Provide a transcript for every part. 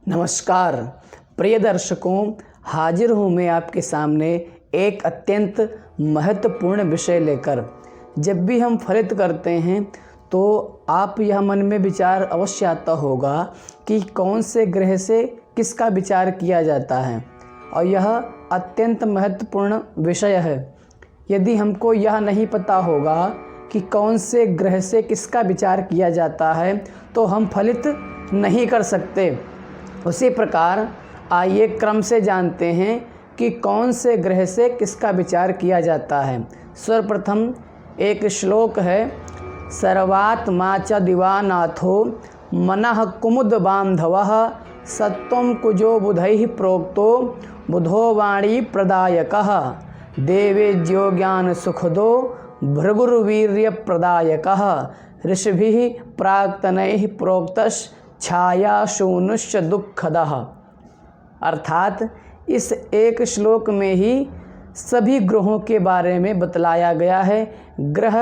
नमस्कार प्रिय दर्शकों, हाजिर हूँ मैं आपके सामने एक अत्यंत महत्वपूर्ण विषय लेकर। जब भी हम फलित करते हैं तो आप यह मन में विचार अवश्य आता होगा कि कौन से ग्रह से किसका विचार किया जाता है, और यह अत्यंत महत्वपूर्ण विषय है। यदि हमको यह नहीं पता होगा कि कौन से ग्रह से किसका विचार किया जाता है तो हम फलित नहीं कर सकते। उसी प्रकार आइए क्रम से जानते हैं कि कौन से ग्रह से किसका विचार किया जाता है। सर्वप्रथम एक श्लोक है, सर्वात्मा च दिवानाथो मनः कुमुद बांधवः सत्वं कुजो बुधैः प्रोक्तो बुधो वाणी प्रदायकः देवेज्यो ज्ञान सुखदो भृगुर्वीर्य प्रदायकः ऋषिभिः प्राक्तनैः प्रोक्तश्च छाया शूनुश्च दुःखदः। अर्थात इस एक श्लोक में ही सभी ग्रहों के बारे में बतलाया गया है। ग्रह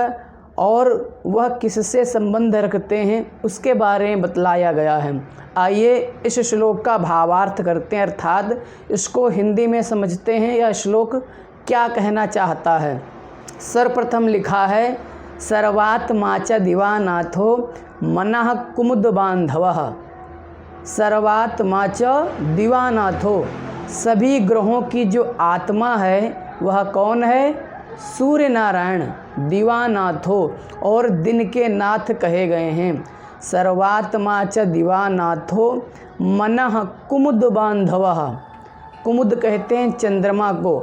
और वह किससे संबंध रखते हैं उसके बारे में बतलाया गया है। आइए इस श्लोक का भावार्थ करते हैं, अर्थात इसको हिंदी में समझते हैं यह श्लोक क्या कहना चाहता है। सर्वप्रथम लिखा है, सर्वात्मा च दिवानाथो मनः कुमुद बांधवः। सर्वात्मा च दिवानाथो, सभी ग्रहों की जो आत्मा है वह कौन है? सूर्य नारायण दिवानाथो, और दिन के नाथ कहे गए हैं। सर्वात्मा च दिवानाथो मनः कुमुद बांधवः। कुमुद कहते हैं चंद्रमा को।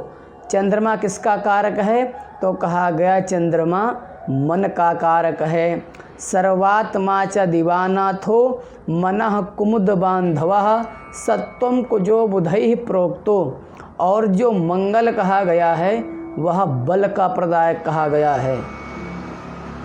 चंद्रमा किसका कारक है? तो कहा गया चंद्रमा मन का कारक है। सर्वात्मा च दिवानाथो मनः कुमुद बांधवः सत्वं कुजो बुधैः प्रोक्तो, और जो मंगल कहा गया है वह बल का प्रदायक कहा गया है।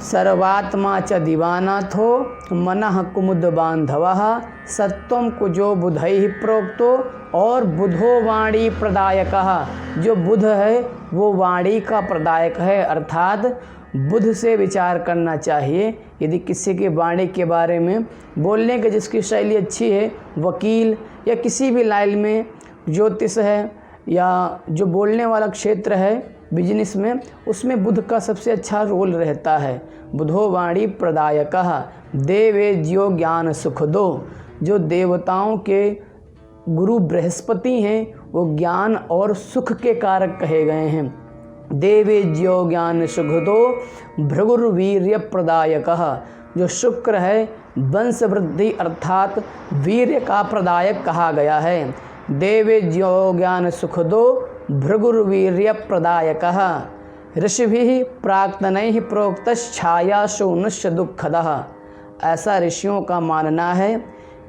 सर्वात्मा च दिवानाथो मनः कुमुद बांधवः सत्वं कुजो बुधैः प्रोक्तो, और बुधो वाणी प्रदायकः, जो बुध है वो वाणी का प्रदायक है। अर्थात बुध से विचार करना चाहिए। यदि किसी के वाणी के बारे में बोलने की जिसकी शैली अच्छी है, वकील या किसी भी लाइन में ज्योतिष है या जो बोलने वाला क्षेत्र है बिजनेस में, उसमें बुध का सबसे अच्छा रोल रहता है। बुधो वाणी प्रदायकः देवेज्यो ज्ञान सुखदो, जो देवताओं के गुरु बृहस्पति हैं वो ज्ञान और सुख के कारक कहे गए हैं। देवेज्यो ज्ञान सुखदो भृगुर्वीर्य प्रदायकः, जो शुक्र है वंश वृद्धि अर्थात वीर्य का प्रदायक कहा गया है। देवेज्यो ज्ञान सुखदो भृगुर्वीर्य प्रदायकः ऋषिभिः प्राक्तनैः प्रोक्तश्च छाया शूनुश्च दुःखदः। ऐसा ऋषियों का मानना है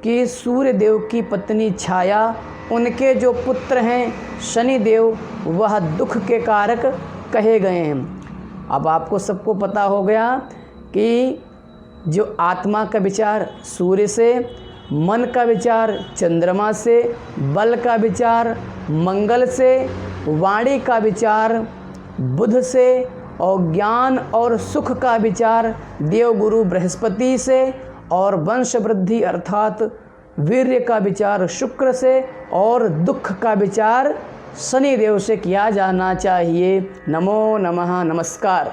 कि सूर्य देव की पत्नी छाया, उनके जो पुत्र हैं शनिदेव, वह दुख के कारक कहे गए हैं। अब आपको सबको पता हो गया कि जो आत्मा का विचार सूर्य से, मन का विचार चंद्रमा से, बल का विचार मंगल से, वाणी का विचार बुध से, और ज्ञान और सुख का विचार देवगुरु बृहस्पति से, और वंश वृद्धि अर्थात वीर्य का विचार शुक्र से, और दुख का विचार शनिदेव से किया जाना चाहिए। नमो नमः। नमस्कार।